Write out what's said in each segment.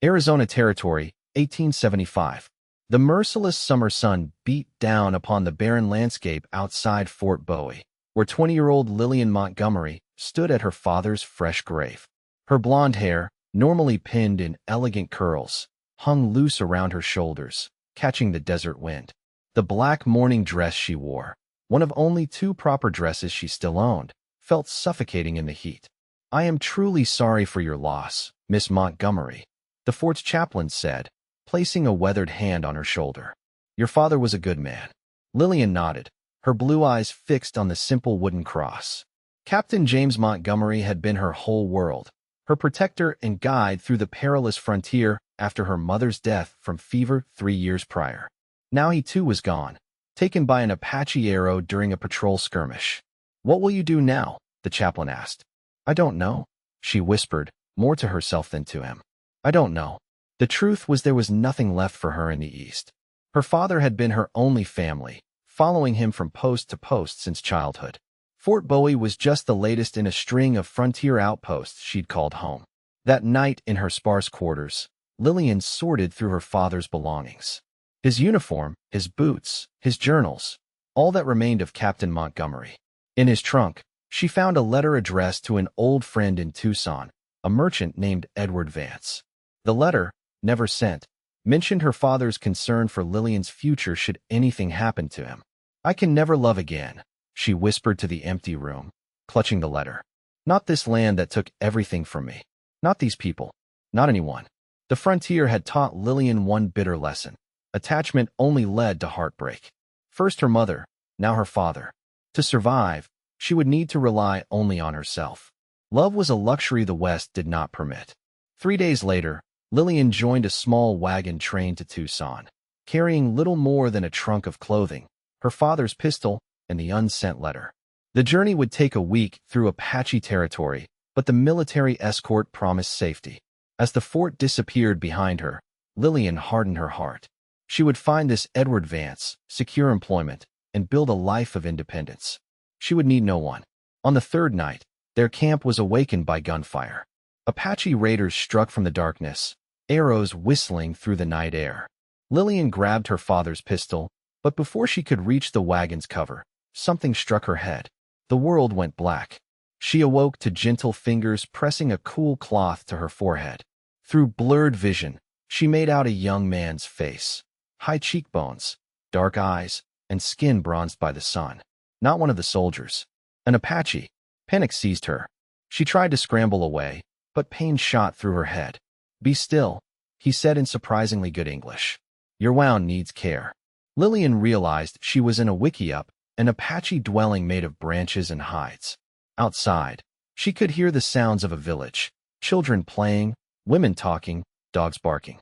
Arizona Territory, 1875. The merciless summer sun beat down upon the barren landscape outside Fort Bowie, where 20-year-old Lillian Montgomery stood at her father's fresh grave. Her blonde hair, normally pinned in elegant curls, hung loose around her shoulders, catching the desert wind. The black mourning dress she wore, one of only 2 proper dresses she still owned, felt suffocating in the heat. "I am truly sorry for your loss, Miss Montgomery," the fort's chaplain said, placing a weathered hand on her shoulder. "Your father was a good man." Lillian nodded, her blue eyes fixed on the simple wooden cross. Captain James Montgomery had been her whole world, her protector and guide through the perilous frontier after her mother's death from fever 3 years prior. Now he too was gone, taken by an Apache arrow during a patrol skirmish. "What will you do now?" the chaplain asked. "I don't know," she whispered, more to herself than to him. "I don't know." The truth was there was nothing left for her in the East. Her father had been her only family, following him from post to post since childhood. Fort Bowie was just the latest in a string of frontier outposts she'd called home. That night in her sparse quarters, Lillian sorted through her father's belongings. His uniform, his boots, his journals, all that remained of Captain Montgomery. In his trunk, she found a letter addressed to an old friend in Tucson, a merchant named Edward Vance. The letter, never sent, mentioned her father's concern for Lillian's future should anything happen to him. "I can never love again," she whispered to the empty room, clutching the letter. "Not this land that took everything from me. Not these people. Not anyone." The frontier had taught Lillian one bitter lesson. Attachment only led to heartbreak. First her mother, now her father. To survive, she would need to rely only on herself. Love was a luxury the West did not permit. 3 days later, Lillian joined a small wagon train to Tucson, carrying little more than a trunk of clothing, her father's pistol, and the unsent letter. The journey would take a week through Apache territory, but the military escort promised safety. As the fort disappeared behind her, Lillian hardened her heart. She would find this Edward Vance, secure employment, and build a life of independence. She would need no one. On the 3rd night, their camp was awakened by gunfire. Apache raiders struck from the darkness, arrows whistling through the night air. Lillian grabbed her father's pistol, but before she could reach the wagon's cover, something struck her head. The world went black. She awoke to gentle fingers pressing a cool cloth to her forehead. Through blurred vision, she made out a young man's face. High cheekbones, dark eyes, and skin bronzed by the sun. Not one of the soldiers. An Apache. Panic seized her. She tried to scramble away, but pain shot through her head. "Be still," he said in surprisingly good English. "Your wound needs care." Lillian realized she was in a wickiup, an Apache dwelling made of branches and hides. Outside, she could hear the sounds of a village. Children playing, women talking, dogs barking.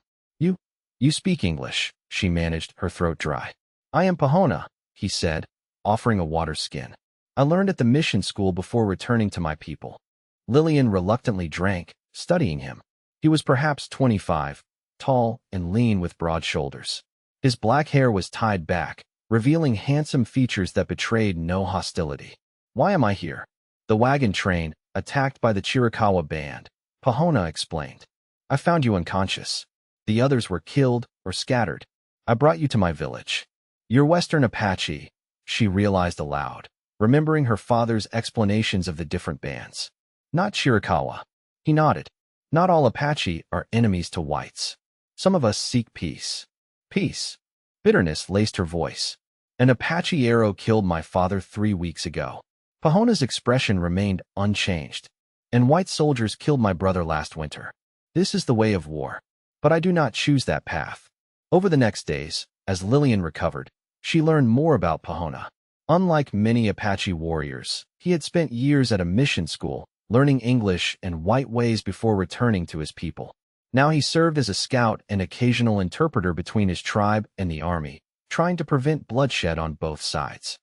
You speak English," she managed, her throat dry. "I am Pahona," he said, offering a water skin. "I learned at the mission school before returning to my people." Lillian reluctantly drank, studying him. He was perhaps 25, tall and lean with broad shoulders. His black hair was tied back, revealing handsome features that betrayed no hostility. "Why am I here?" "The wagon train, attacked by the Chiricahua band," Pahona explained. "I found you unconscious. The others were killed or scattered. I brought you to my village." "You're Western Apache," she realized aloud, remembering her father's explanations of the different bands. "Not Chiricahua." He nodded. "Not all Apache are enemies to whites. Some of us seek peace." "Peace?" Bitterness laced her voice. "An Apache arrow killed my father 3 weeks ago." Pahona's expression remained unchanged. "And white soldiers killed my brother last winter. This is the way of war. But I do not choose that path." Over the next days, as Lillian recovered, she learned more about Pahona. Unlike many Apache warriors, he had spent years at a mission school, learning English and white ways before returning to his people. Now he served as a scout and occasional interpreter between his tribe and the army, trying to prevent bloodshed on both sides.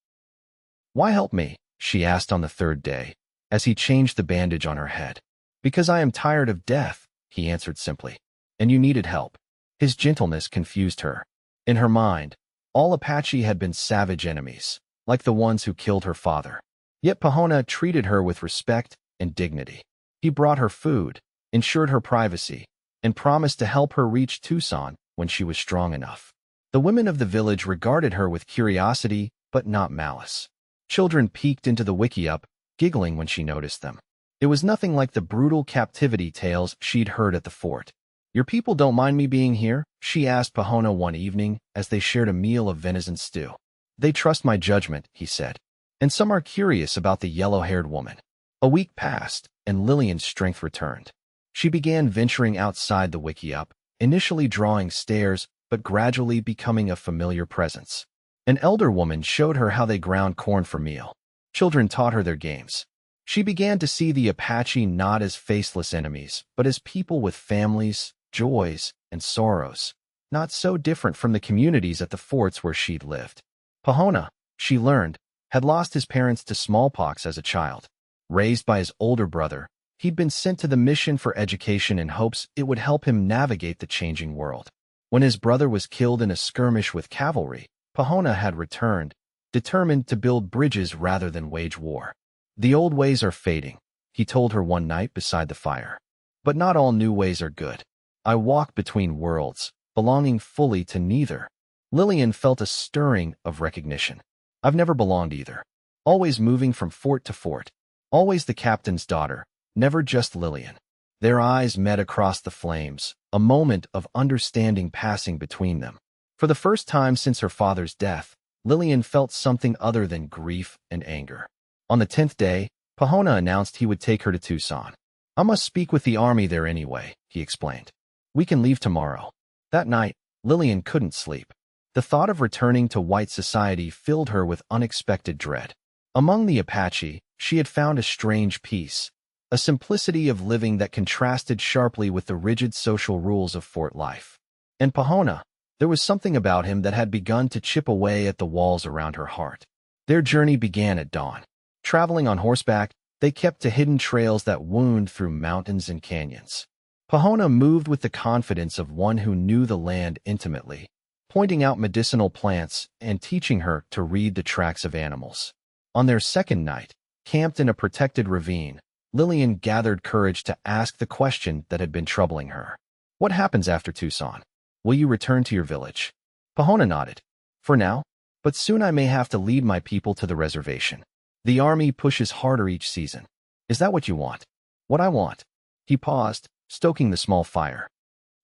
"Why help me?" she asked on the 3rd day, as he changed the bandage on her head. "Because I am tired of death," he answered simply. "And you needed help." His gentleness confused her. In her mind, all Apache had been savage enemies, like the ones who killed her father. Yet Pahona treated her with respect and dignity. He brought her food, ensured her privacy, and promised to help her reach Tucson when she was strong enough. The women of the village regarded her with curiosity, but not malice. Children peeked into the wickiup, giggling when she noticed them. It was nothing like the brutal captivity tales she'd heard at the fort. "Your people don't mind me being here?" she asked Pahona one evening as they shared a meal of venison stew. "They trust my judgment," he said. "And some are curious about the yellow-haired woman." A week passed, and Lillian's strength returned. She began venturing outside the wickiup, initially drawing stares, but gradually becoming a familiar presence. An elder woman showed her how they ground corn for meal. Children taught her their games. She began to see the Apache not as faceless enemies, but as people with families, joys, and sorrows, not so different from the communities at the forts where she'd lived. Pahona, she learned, had lost his parents to smallpox as a child. Raised by his older brother, he'd been sent to the mission for education in hopes it would help him navigate the changing world. When his brother was killed in a skirmish with cavalry, Pahona had returned, determined to build bridges rather than wage war. "The old ways are fading," he told her one night beside the fire. "But not all new ways are good. I walk between worlds, belonging fully to neither." Lillian felt a stirring of recognition. "I've never belonged either. Always moving from fort to fort. Always the captain's daughter, never just Lillian." Their eyes met across the flames, a moment of understanding passing between them. For the first time since her father's death, Lillian felt something other than grief and anger. On the 10th day, Pahona announced he would take her to Tucson. "I must speak with the army there anyway," he explained. "We can leave tomorrow." That night, Lillian couldn't sleep. The thought of returning to white society filled her with unexpected dread. Among the Apache, she had found a strange peace, a simplicity of living that contrasted sharply with the rigid social rules of fort life. And Pahona, there was something about him that had begun to chip away at the walls around her heart. Their journey began at dawn. Traveling on horseback, they kept to hidden trails that wound through mountains and canyons. Pahona moved with the confidence of one who knew the land intimately, pointing out medicinal plants and teaching her to read the tracks of animals. On their second night, camped in a protected ravine, Lillian gathered courage to ask the question that had been troubling her. "What happens after Tucson? Will you return to your village?" Pahona nodded. "For now, but soon I may have to lead my people to the reservation. The army pushes harder each season. Is that what you want?" "What I want." He paused, stoking the small fire.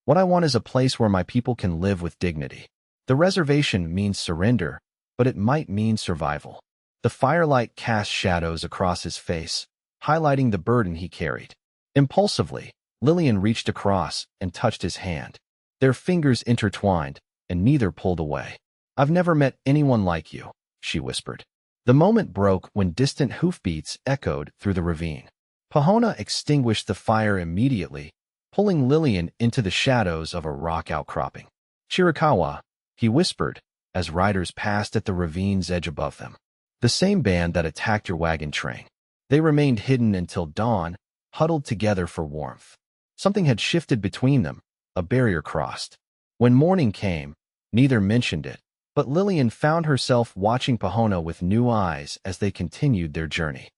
"What I want is a place where my people can live with dignity. The reservation means surrender, but it might mean survival." The firelight cast shadows across his face, highlighting the burden he carried. Impulsively, Lillian reached across and touched his hand. Their fingers intertwined, and neither pulled away. "I've never met anyone like you," she whispered. The moment broke when distant hoofbeats echoed through the ravine. Pahona extinguished the fire immediately, pulling Lillian into the shadows of a rock outcropping. "Chiricahua," he whispered, as riders passed at the ravine's edge above them. "The same band that attacked your wagon train." They remained hidden until dawn, huddled together for warmth. Something had shifted between them, a barrier crossed. When morning came, neither mentioned it, but Lillian found herself watching Pahona with new eyes as they continued their journey.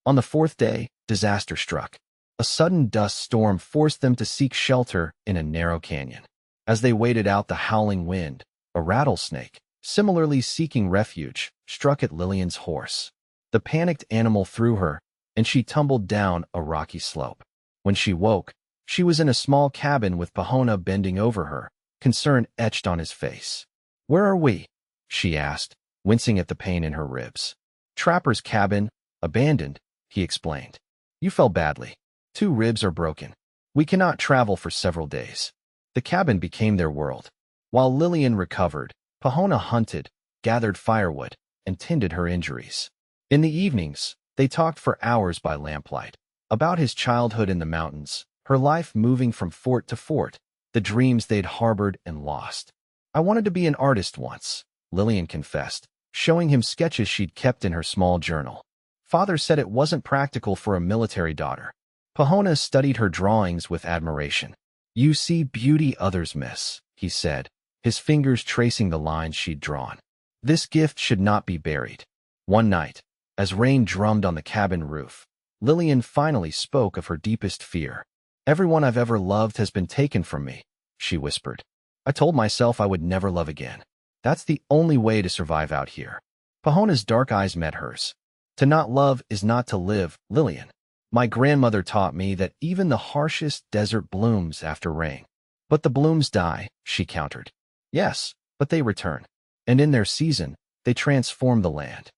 On the 4th day, disaster struck. A sudden dust storm forced them to seek shelter in a narrow canyon. As they waited out the howling wind, a rattlesnake, similarly seeking refuge, struck at Lillian's horse. The panicked animal threw her, and she tumbled down a rocky slope. When she woke, she was in a small cabin with Pahona bending over her, concern etched on his face. "Where are we?" she asked, wincing at the pain in her ribs. "Trapper's cabin, abandoned," he explained. "You fell badly. 2 ribs are broken. We cannot travel for several days." The cabin became their world. While Lillian recovered, Pahona hunted, gathered firewood, and tended her injuries. In the evenings, they talked for hours by lamplight, about his childhood in the mountains, her life moving from fort to fort, the dreams they'd harbored and lost. "I wanted to be an artist once," Lillian confessed, showing him sketches she'd kept in her small journal. "Father said it wasn't practical for a military daughter." Pahona studied her drawings with admiration. "You see beauty others miss," he said, his fingers tracing the lines she'd drawn. "This gift should not be buried." One night, as rain drummed on the cabin roof, Lillian finally spoke of her deepest fear. Everyone I've ever loved has been taken from me, she whispered. I told myself I would never love again. That's the only way to survive out here. Pahona's dark eyes met hers. To not love is not to live, Lillian. My grandmother taught me that even the harshest desert blooms after rain. But the blooms die, she countered. Yes, but they return. And in their season, they transform the land.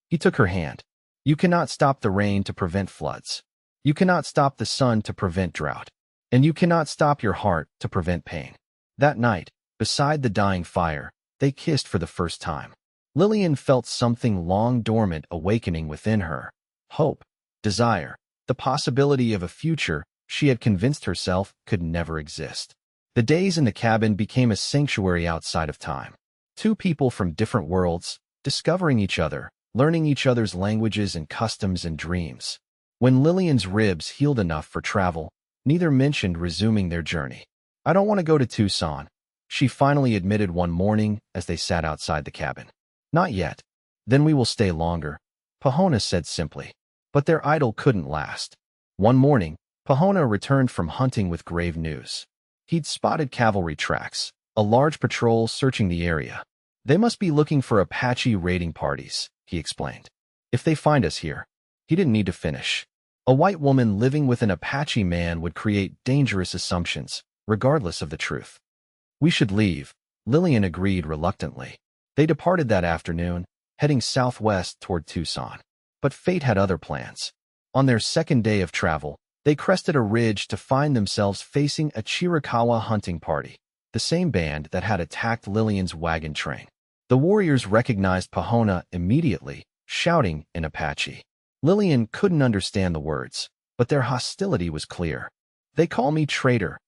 He took her hand. You cannot stop the rain to prevent floods. You cannot stop the sun to prevent drought. And you cannot stop your heart to prevent pain. That night, beside the dying fire, they kissed for the first time. Lillian felt something long dormant awakening within her. Hope, desire, the possibility of a future she had convinced herself could never exist. The days in the cabin became a sanctuary outside of time. Two people from different worlds, discovering each other, learning each other's languages and customs and dreams. When Lillian's ribs healed enough for travel, neither mentioned resuming their journey. I don't want to go to Tucson, she finally admitted one morning as they sat outside the cabin. Not yet. Then we will stay longer, Pahona said simply. But their idyll couldn't last. One morning, Pahona returned from hunting with grave news. He'd spotted cavalry tracks, a large patrol searching the area. They must be looking for Apache raiding parties, he explained. If they find us here, he didn't need to finish. A white woman living with an Apache man would create dangerous assumptions, regardless of the truth. We should leave, Lillian agreed reluctantly. They departed that afternoon, heading southwest toward Tucson. But fate had other plans. On their second day of travel, they crested a ridge to find themselves facing a Chiricahua hunting party, the same band that had attacked Lillian's wagon train. The warriors recognized Pahona immediately, shouting in Apache. Lillian couldn't understand the words, but their hostility was clear. They call me traitor,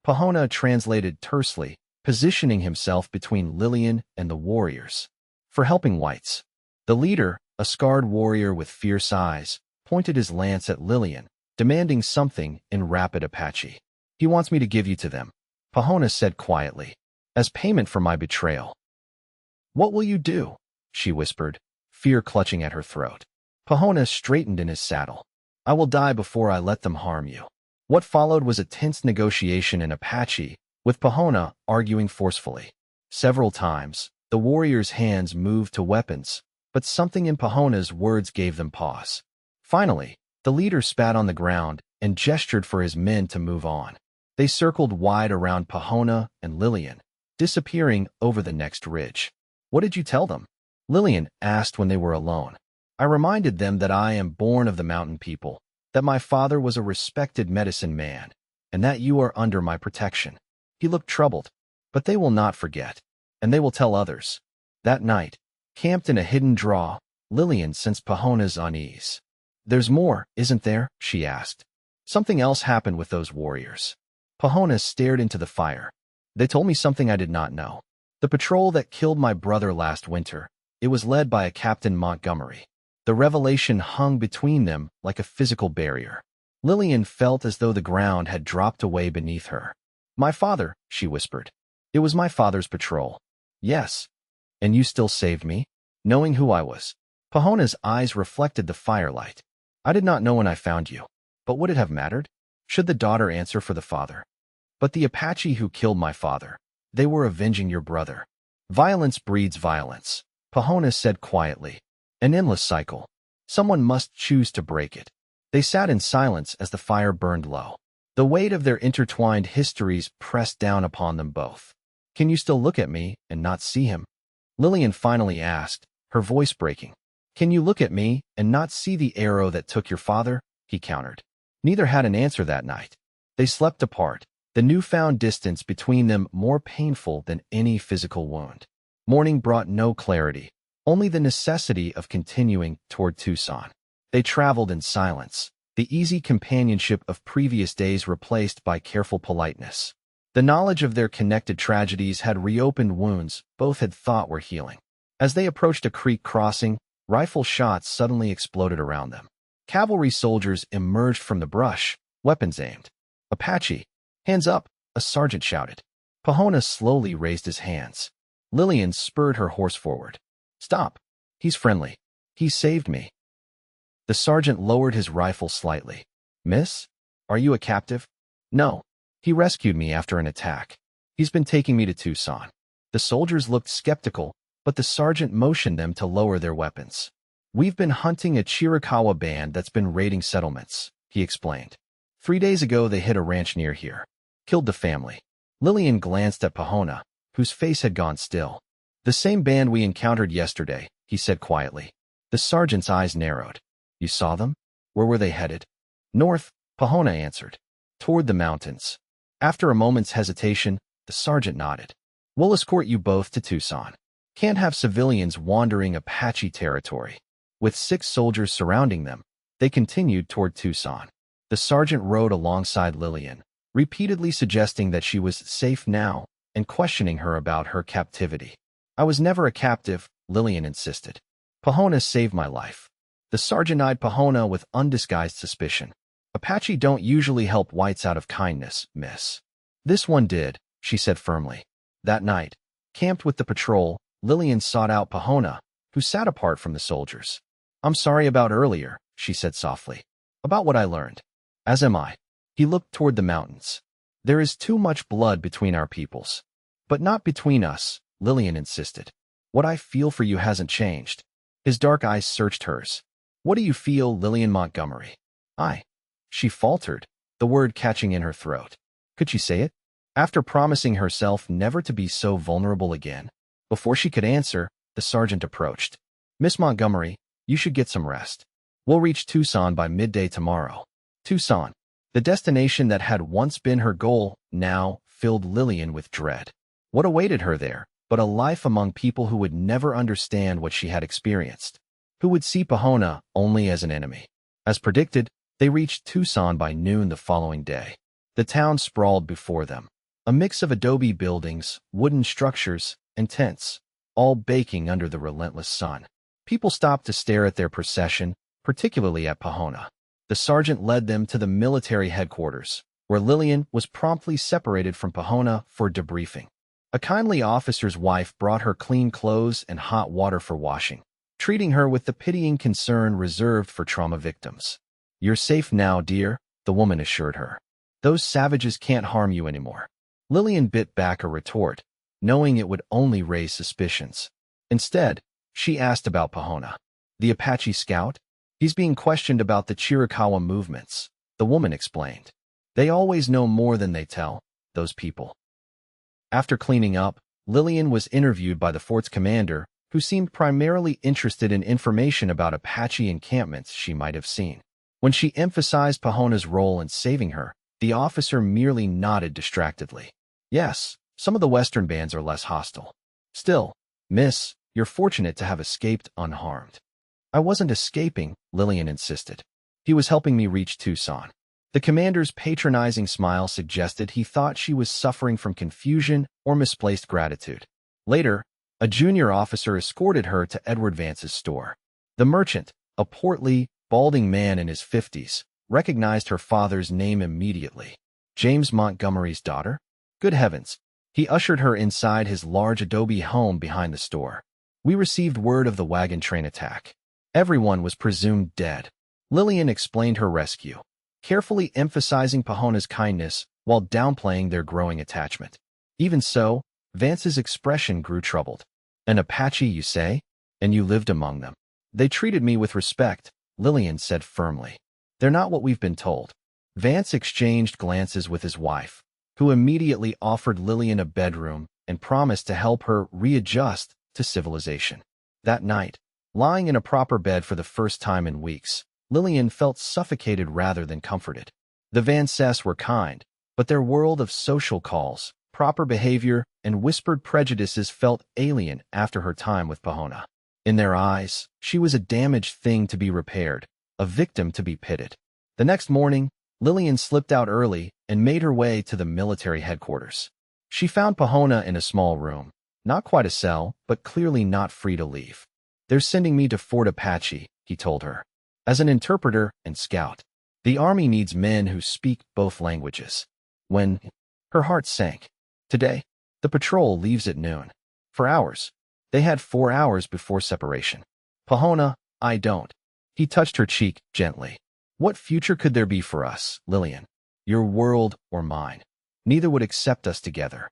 Pahona translated tersely, positioning himself between Lillian and the warriors. For helping whites. The leader, a scarred warrior with fierce eyes, pointed his lance at Lillian, demanding something in rapid Apache. He wants me to give you to them, Pahona said quietly, as payment for my betrayal. What will you do? She whispered, fear clutching at her throat. Pahona straightened in his saddle. I will die before I let them harm you. What followed was a tense negotiation in Apache, with Pahona arguing forcefully. Several times, the warriors' hands moved to weapons, but something in Pahona's words gave them pause. Finally, the leader spat on the ground and gestured for his men to move on. They circled wide around Pahona and Lillian, disappearing over the next ridge. What did you tell them? Lillian asked when they were alone. I reminded them that I am born of the mountain people, that my father was a respected medicine man, and that you are under my protection. He looked troubled, but they will not forget, and they will tell others. That night, camped in a hidden draw, Lillian sensed Pahona's unease. There's more, isn't there? She asked. Something else happened with those warriors. Pahona stared into the fire. They told me something I did not know. The patrol that killed my brother last winter, it was led by a Captain Montgomery. The revelation hung between them like a physical barrier. Lillian felt as though the ground had dropped away beneath her. My father, she whispered. It was my father's patrol. Yes. And you still saved me? Knowing who I was. Pahona's eyes reflected the firelight. I did not know when I found you. But would it have mattered? Should the daughter answer for the father? But the Apache who killed my father, they were avenging your brother. Violence breeds violence, Pahona said quietly. An endless cycle. Someone must choose to break it. They sat in silence as the fire burned low. The weight of their intertwined histories pressed down upon them both. Can you still look at me and not see him? Lillian finally asked, her voice breaking. Can you look at me and not see the arrow that took your father? He countered. Neither had an answer that night. They slept apart, the newfound distance between them more painful than any physical wound. Morning brought no clarity, only the necessity of continuing toward Tucson. They traveled in silence, the easy companionship of previous days replaced by careful politeness. The knowledge of their connected tragedies had reopened wounds both had thought were healing. As they approached a creek crossing, rifle shots suddenly exploded around them. Cavalry soldiers emerged from the brush, weapons aimed. Apache, hands up, a sergeant shouted. Pahona slowly raised his hands. Lillian spurred her horse forward. Stop. He's friendly. He saved me. The sergeant lowered his rifle slightly. Miss? Are you a captive? No. He rescued me after an attack. He's been taking me to Tucson. The soldiers looked skeptical, but the sergeant motioned them to lower their weapons. We've been hunting a Chiricahua band that's been raiding settlements, he explained. 3 days ago they hit a ranch near here. Killed the family. Lillian glanced at Pahona, whose face had gone still. The same band we encountered yesterday, he said quietly. The sergeant's eyes narrowed. You saw them? Where were they headed? North, Pahona answered. Toward the mountains. After a moment's hesitation, the sergeant nodded. We'll escort you both to Tucson. Can't have civilians wandering Apache territory. With 6 soldiers surrounding them, they continued toward Tucson. The sergeant rode alongside Lillian, repeatedly suggesting that she was safe now and questioning her about her captivity. I was never a captive, Lillian insisted. Pahona saved my life. The sergeant eyed Pahona with undisguised suspicion. Apache don't usually help whites out of kindness, miss. This one did, she said firmly. That night, camped with the patrol, Lillian sought out Pahona, who sat apart from the soldiers. I'm sorry about earlier, she said softly. About what I learned. As am I. He looked toward the mountains. There is too much blood between our peoples. But not between us, Lillian insisted. What I feel for you hasn't changed. His dark eyes searched hers. What do you feel, Lillian Montgomery? She faltered, the word catching in her throat. Could she say it? After promising herself never to be so vulnerable again. Before she could answer, the sergeant approached. Miss Montgomery, you should get some rest. We'll reach Tucson by midday tomorrow. Tucson, the destination that had once been her goal, now filled Lillian with dread. What awaited her there but a life among people who would never understand what she had experienced, who would see Pahona only as an enemy? As predicted, they reached Tucson by noon the following day. The town sprawled before them, a mix of adobe buildings, wooden structures, and tents, all baking under the relentless sun. People stopped to stare at their procession, particularly at Pahona. The sergeant led them to the military headquarters, where Lillian was promptly separated from Pahona for debriefing. A kindly officer's wife brought her clean clothes and hot water for washing, treating her with the pitying concern reserved for trauma victims. You're safe now, dear, the woman assured her. Those savages can't harm you anymore. Lillian bit back a retort, knowing it would only raise suspicions. Instead, she asked about Pahona. The Apache scout? He's being questioned about the Chiricahua movements, the woman explained. They always know more than they tell, those people. After cleaning up, Lillian was interviewed by the fort's commander, who seemed primarily interested in information about Apache encampments she might have seen. When she emphasized Pahona's role in saving her, the officer merely nodded distractedly. Yes, some of the Western bands are less hostile. Still, miss, you're fortunate to have escaped unharmed. I wasn't escaping, Lillian insisted. He was helping me reach Tucson. The commander's patronizing smile suggested he thought she was suffering from confusion or misplaced gratitude. Later, a junior officer escorted her to Edward Vance's store. The merchant, a portly, balding man in his 50s, recognized her father's name immediately. James Montgomery's daughter? Good heavens. He ushered her inside his large adobe home behind the store. We received word of the wagon train attack. Everyone was presumed dead. Lillian explained her rescue, carefully emphasizing Pahona's kindness while downplaying their growing attachment. Even so, Vance's expression grew troubled. An Apache, you say? And you lived among them. They treated me with respect, Lillian said firmly. They're not what we've been told. Vance exchanged glances with his wife, who immediately offered Lillian a bedroom and promised to help her readjust to civilization. That night, lying in a proper bed for the first time in weeks, Lillian felt suffocated rather than comforted. The Vances were kind, but their world of social calls, proper behavior, and whispered prejudices felt alien after her time with Pahona. In their eyes, she was a damaged thing to be repaired, a victim to be pitted. The next morning, Lillian slipped out early and made her way to the military headquarters. She found Pahona in a small room, not quite a cell, but clearly not free to leave. They're sending me to Fort Apache, he told her, as an interpreter and scout. The army needs men who speak both languages. When her heart sank. Today, the patrol leaves at noon. For hours. They had 4 hours before separation. Pahona, I don't. He touched her cheek gently. What future could there be for us, Lillian? Your world or mine. Neither would accept us together.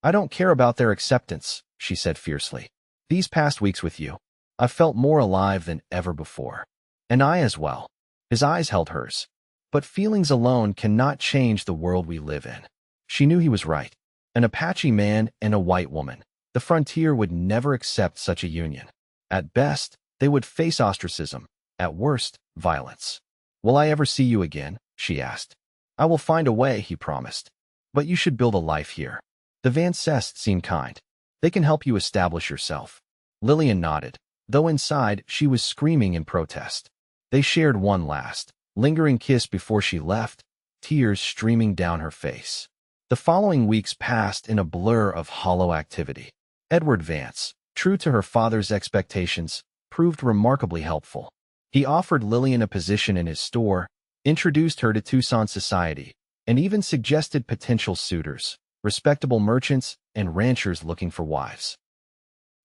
I don't care about their acceptance, she said fiercely. These past weeks with you, I've felt more alive than ever before. And I as well. His eyes held hers. But feelings alone cannot change the world we live in. She knew he was right. An Apache man and a white woman. The frontier would never accept such a union. At best, they would face ostracism. At worst, violence. Will I ever see you again? She asked. I will find a way, he promised. But you should build a life here. The Van Cest seemed kind. They can help you establish yourself. Lillian nodded, though inside she was screaming in protest. They shared one last, lingering kiss before she left, tears streaming down her face. The following weeks passed in a blur of hollow activity. Edward Vance, true to her father's expectations, proved remarkably helpful. He offered Lillian a position in his store, introduced her to Tucson society, and even suggested potential suitors, respectable merchants, and ranchers looking for wives.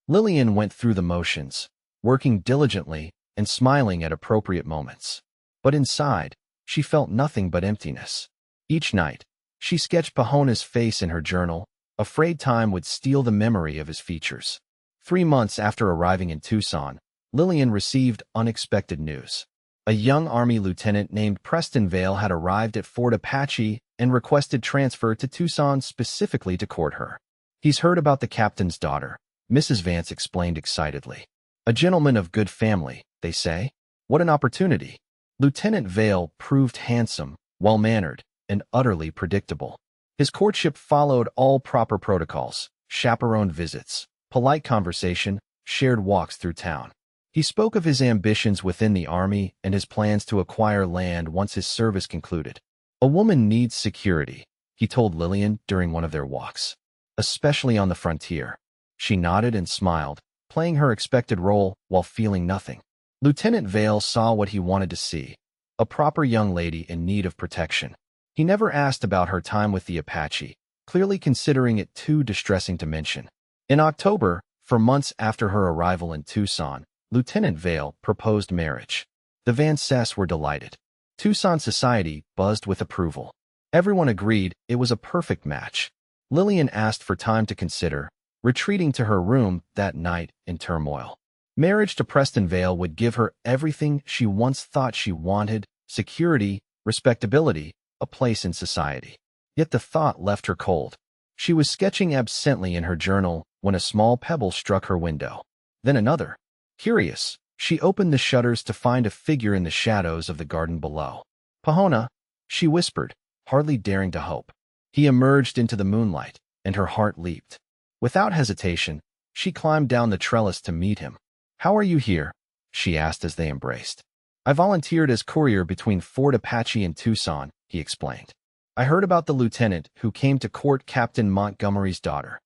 Lillian went through the motions, working diligently and smiling at appropriate moments. But inside, she felt nothing but emptiness. Each night, she sketched Pahona's face in her journal, afraid time would steal the memory of his features. 3 months after arriving in Tucson, Lillian received unexpected news. A young Army lieutenant named Preston Vale had arrived at Fort Apache and requested transfer to Tucson specifically to court her. He's heard about the captain's daughter, Mrs. Vance explained excitedly. A gentleman of good family, they say. What an opportunity. Lieutenant Vale proved handsome, well-mannered, and utterly predictable. His courtship followed all proper protocols, chaperoned visits, polite conversation, shared walks through town. He spoke of his ambitions within the Army and his plans to acquire land once his service concluded. A woman needs security, he told Lillian during one of their walks, especially on the frontier. She nodded and smiled, playing her expected role while feeling nothing. Lieutenant Vale saw what he wanted to see, a proper young lady in need of protection. He never asked about her time with the Apache, clearly considering it too distressing to mention. In October, for months after her arrival in Tucson, Lieutenant Vale proposed marriage. The Van Cest were delighted. Tucson society buzzed with approval. Everyone agreed it was a perfect match. Lillian asked for time to consider, retreating to her room that night in turmoil. Marriage to Preston Vale would give her everything she once thought she wanted: security, respectability, a place in society. Yet the thought left her cold. She was sketching absently in her journal when a small pebble struck her window. Then another. Curious, she opened the shutters to find a figure in the shadows of the garden below. Pahona, she whispered, hardly daring to hope. He emerged into the moonlight, and her heart leaped. Without hesitation, she climbed down the trellis to meet him. How are you here? She asked as they embraced. I volunteered as courier between Fort Apache and Tucson, he explained. I heard about the lieutenant who came to court Captain Montgomery's daughter.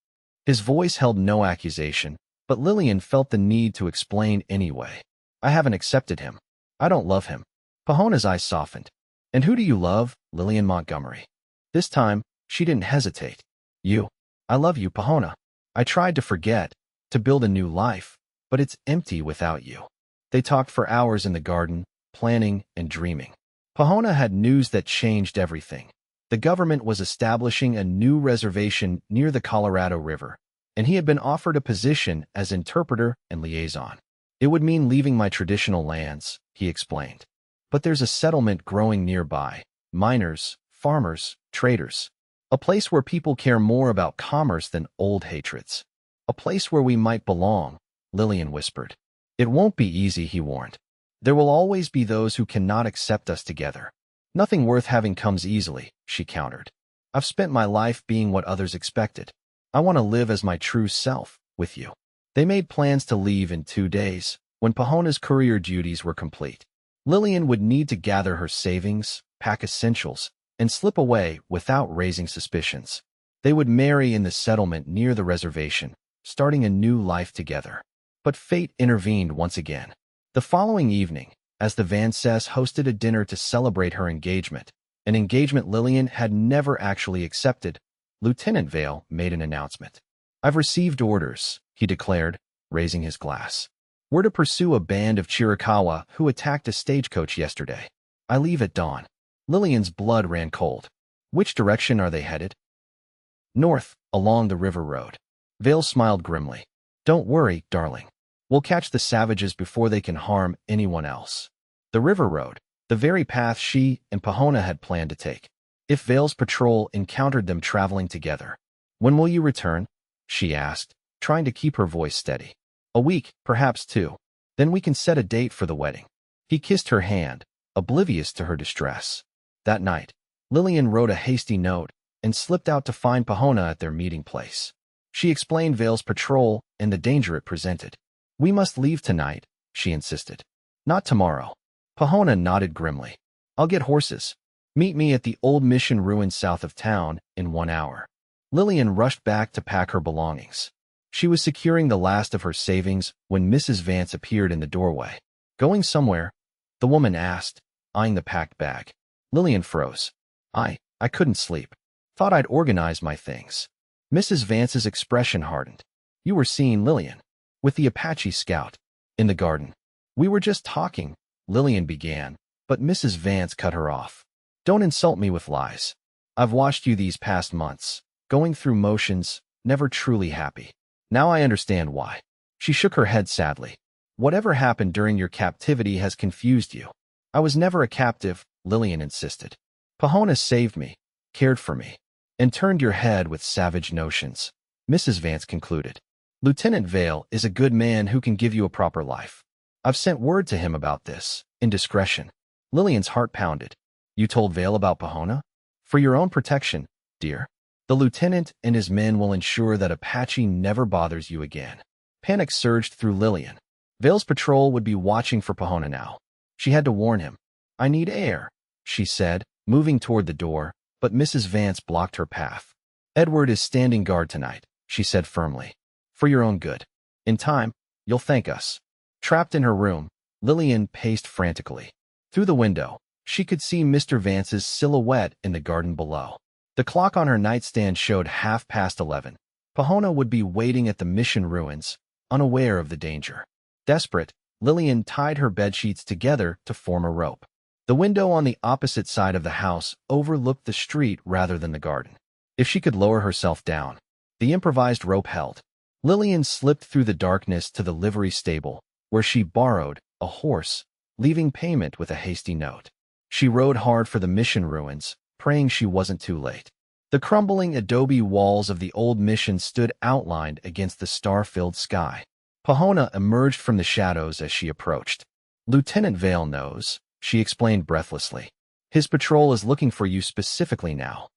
His voice held no accusation, but Lillian felt the need to explain anyway. I haven't accepted him. I don't love him. Pahona's eyes softened. And who do you love? Lillian Montgomery. This time, she didn't hesitate. You. I love you, Pahona. I tried to forget, to build a new life, but it's empty without you. They talked for hours in the garden, planning and dreaming. Pahona had news that changed everything. The government was establishing a new reservation near the Colorado River, and he had been offered a position as interpreter and liaison. It would mean leaving my traditional lands, he explained. But there's a settlement growing nearby, miners, farmers, traders. A place where people care more about commerce than old hatreds. A place where we might belong, Lillian whispered. It won't be easy, he warned. There will always be those who cannot accept us together. Nothing worth having comes easily, she countered. I've spent my life being what others expected. I want to live as my true self, with you. They made plans to leave in 2 days, when Pahona's courier duties were complete. Lillian would need to gather her savings, pack essentials, and slip away without raising suspicions. They would marry in the settlement near the reservation, starting a new life together. But fate intervened once again. The following evening, as the Van Cest hosted a dinner to celebrate her engagement, an engagement Lillian had never actually accepted, Lieutenant Vale made an announcement. I've received orders, he declared, raising his glass. We're to pursue a band of Chiricahua who attacked a stagecoach yesterday. I leave at dawn. Lillian's blood ran cold. Which direction are they headed? North, along the river road. Vale smiled grimly. Don't worry, darling. We'll catch the savages before they can harm anyone else. The river road, the very path she and Pahona had planned to take. If Vale's patrol encountered them traveling together. When will you return? She asked, trying to keep her voice steady. A week, perhaps 2. Then we can set a date for the wedding. He kissed her hand, oblivious to her distress. That night, Lillian wrote a hasty note and slipped out to find Pahona at their meeting place. She explained Vale's patrol and the danger it presented. We must leave tonight, she insisted. Not tomorrow. Pahona nodded grimly. I'll get horses. Meet me at the old mission ruins south of town in 1 hour. Lillian rushed back to pack her belongings. She was securing the last of her savings when Mrs. Vance appeared in the doorway. Going somewhere? The woman asked, eyeing the packed bag. Lillian froze. I couldn't sleep. Thought I'd organize my things. Mrs. Vance's expression hardened. You were seeing Lillian. With the Apache scout. In the garden. We were just talking, Lillian began, but Mrs. Vance cut her off. Don't insult me with lies. I've watched you these past months, going through motions, never truly happy. Now I understand why. She shook her head sadly. Whatever happened during your captivity has confused you. I was never a captive, Lillian insisted. Pahona saved me, cared for me, and turned your head with savage notions, Mrs. Vance concluded. Lieutenant Vale is a good man who can give you a proper life. I've sent word to him about this, indiscretion. Lillian's heart pounded. You told Vale about Pahona? For your own protection, dear. The lieutenant and his men will ensure that Apache never bothers you again. Panic surged through Lillian. Vale's patrol would be watching for Pahona now. She had to warn him. I need air, she said, moving toward the door, but Mrs. Vance blocked her path. Edward is standing guard tonight, she said firmly. For your own good. In time, you'll thank us. Trapped in her room, Lillian paced frantically. Through the window, she could see Mr. Vance's silhouette in the garden below. The clock on her nightstand showed 11:30. Pahona would be waiting at the mission ruins, unaware of the danger. Desperate, Lillian tied her bedsheets together to form a rope. The window on the opposite side of the house overlooked the street rather than the garden. If she could lower herself down, the improvised rope held. Lillian slipped through the darkness to the livery stable, where she borrowed a horse, leaving payment with a hasty note. She rode hard for the mission ruins, praying she wasn't too late. The crumbling adobe walls of the old mission stood outlined against the star-filled sky. Pahona emerged from the shadows as she approached. Lieutenant Vale knows, she explained breathlessly. His patrol is looking for you specifically now.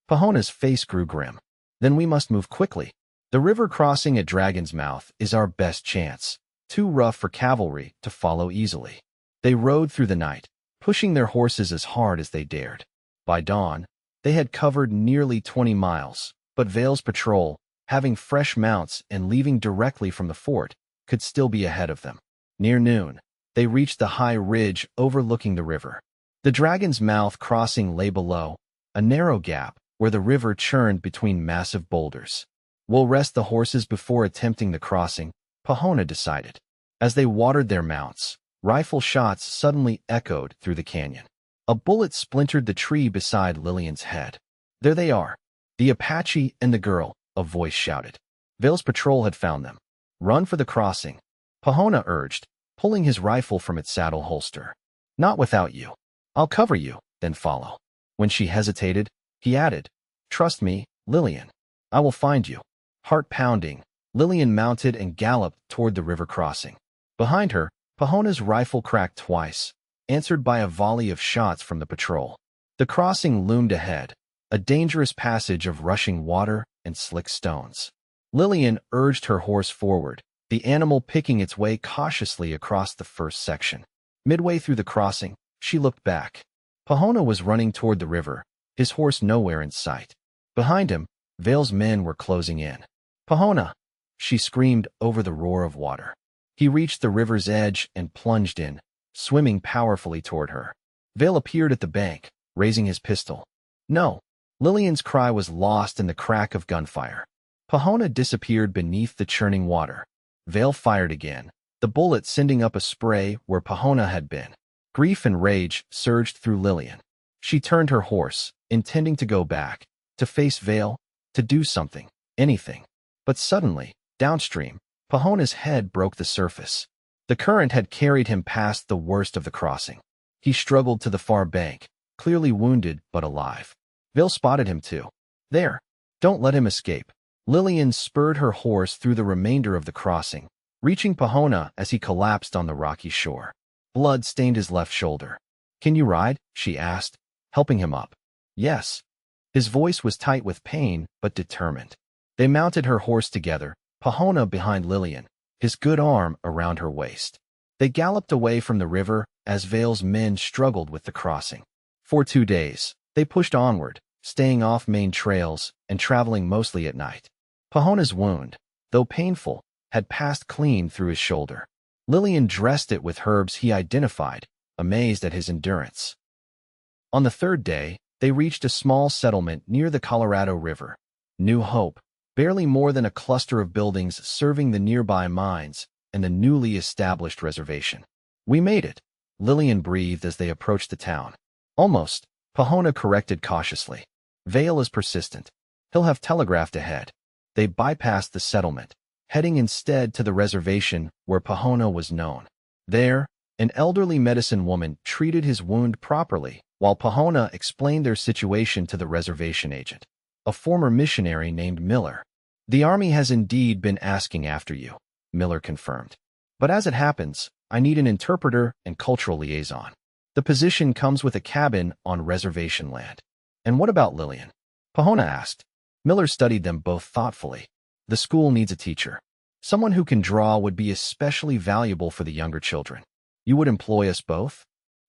Pahona's face grew grim. Then we must move quickly. The river crossing at Dragon's Mouth is our best chance, too rough for cavalry to follow easily. They rode through the night, pushing their horses as hard as they dared. By dawn, they had covered nearly 20 miles, but Vale's patrol, having fresh mounts and leaving directly from the fort, could still be ahead of them. Near noon, they reached the high ridge overlooking the river. The Dragon's Mouth crossing lay below, a narrow gap where the river churned between massive boulders. We'll rest the horses before attempting the crossing, Pahona decided. As they watered their mounts, rifle shots suddenly echoed through the canyon. A bullet splintered the tree beside Lillian's head. There they are. The Apache and the girl, a voice shouted. Vale's patrol had found them. Run for the crossing, Pahona urged, pulling his rifle from its saddle holster. Not without you. I'll cover you, then follow. When she hesitated, he added, Trust me, Lillian. I will find you. Heart pounding, Lillian mounted and galloped toward the river crossing. Behind her, Pahona's rifle cracked twice, answered by a volley of shots from the patrol. The crossing loomed ahead, a dangerous passage of rushing water and slick stones. Lillian urged her horse forward, the animal picking its way cautiously across the first section. Midway through the crossing, she looked back. Pahona was running toward the river, his horse nowhere in sight. Behind him, Vale's men were closing in. Pahona! She screamed over the roar of water. He reached the river's edge and plunged in, swimming powerfully toward her. Vale appeared at the bank, raising his pistol. No! Lillian's cry was lost in the crack of gunfire. Pahona disappeared beneath the churning water. Vale fired again, the bullet sending up a spray where Pahona had been. Grief and rage surged through Lillian. She turned her horse, intending to go back, to face Vale, to do something, anything. But suddenly, downstream, Pahona's head broke the surface. The current had carried him past the worst of the crossing. He struggled to the far bank, clearly wounded but alive. Vale spotted him too. There. Don't let him escape. Lillian spurred her horse through the remainder of the crossing, reaching Pahona as he collapsed on the rocky shore. Blood stained his left shoulder. Can you ride? She asked, helping him up. Yes. His voice was tight with pain, but determined. They mounted her horse together, Pahona behind Lillian, his good arm around her waist. They galloped away from the river as Vale's men struggled with the crossing. For 2 days, they pushed onward, staying off main trails and traveling mostly at night. Pahona's wound, though painful, had passed clean through his shoulder. Lillian dressed it with herbs he identified, amazed at his endurance. On the 3rd day, they reached a small settlement near the Colorado River. New Hope, barely more than a cluster of buildings serving the nearby mines and the newly established reservation. We made it, Lillian breathed as they approached the town. Almost, Pahona corrected cautiously. Vale is persistent. He'll have telegraphed ahead. They bypassed the settlement, heading instead to the reservation where Pahona was known. There, an elderly medicine woman treated his wound properly, while Pahona explained their situation to the reservation agent, a former missionary named Miller. The army has indeed been asking after you, Miller confirmed. But as it happens, I need an interpreter and cultural liaison. The position comes with a cabin on reservation land. And what about Lillian? Pahona asked. Miller studied them both thoughtfully. The school needs a teacher. Someone who can draw would be especially valuable for the younger children. You would employ us both?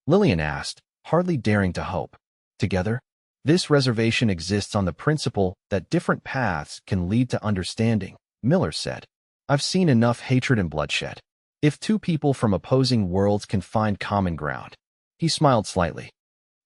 Lillian asked, hardly daring to hope. Together? This reservation exists on the principle that different paths can lead to understanding, Miller said. I've seen enough hatred and bloodshed. If 2 people from opposing worlds can find common ground. He smiled slightly.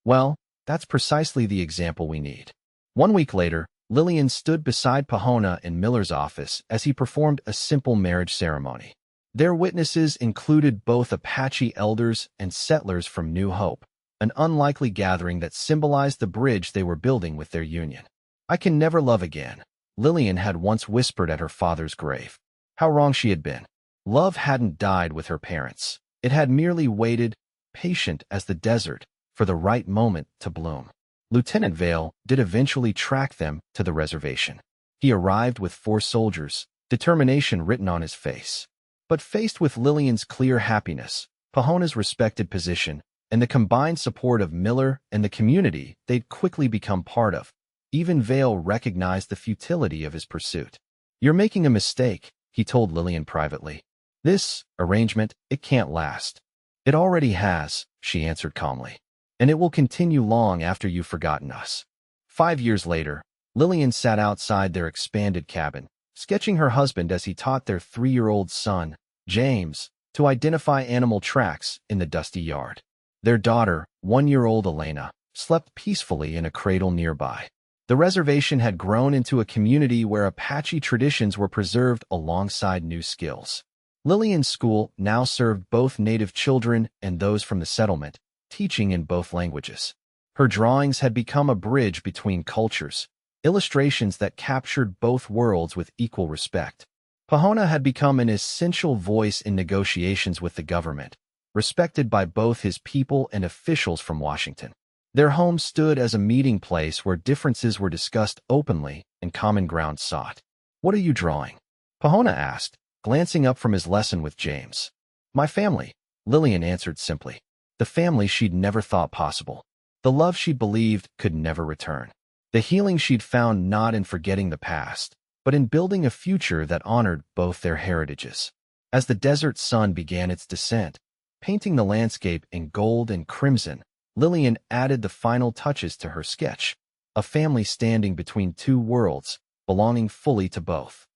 Well, that's precisely the example we need. 1 week later, Lillian stood beside Pahona in Miller's office as he performed a simple marriage ceremony. Their witnesses included both Apache elders and settlers from New Hope, an unlikely gathering that symbolized the bridge they were building with their union. I can never love again, Lillian had once whispered at her father's grave. How wrong she had been. Love hadn't died with her parents. It had merely waited, patient as the desert, for the right moment to bloom. Lieutenant Vale did eventually track them to the reservation. He arrived with 4 soldiers, determination written on his face. But faced with Lillian's clear happiness, Pahona's respected position, and the combined support of Miller and the community they'd quickly become part of, even Vale recognized the futility of his pursuit. You're making a mistake, he told Lillian privately. This arrangement, it can't last. It already has, she answered calmly. And it will continue long after you've forgotten us. 5 years later, Lillian sat outside their expanded cabin, sketching her husband as he taught their 3-year-old son, James, to identify animal tracks in the dusty yard. Their daughter, 1-year-old Elena, slept peacefully in a cradle nearby. The reservation had grown into a community where Apache traditions were preserved alongside new skills. Lillian's school now served both native children and those from the settlement, teaching in both languages. Her drawings had become a bridge between cultures, illustrations that captured both worlds with equal respect. Pahona had become an essential voice in negotiations with the government, respected by both his people and officials from Washington. Their home stood as a meeting place where differences were discussed openly and common ground sought. What are you drawing? Pahona asked, glancing up from his lesson with James. My family, Lillian answered simply. The family she'd never thought possible. The love she'd believed could never return. The healing she'd found not in forgetting the past, but in building a future that honored both their heritages. As the desert sun began its descent, painting the landscape in gold and crimson, Lillian added the final touches to her sketch, a family standing between 2 worlds, belonging fully to both.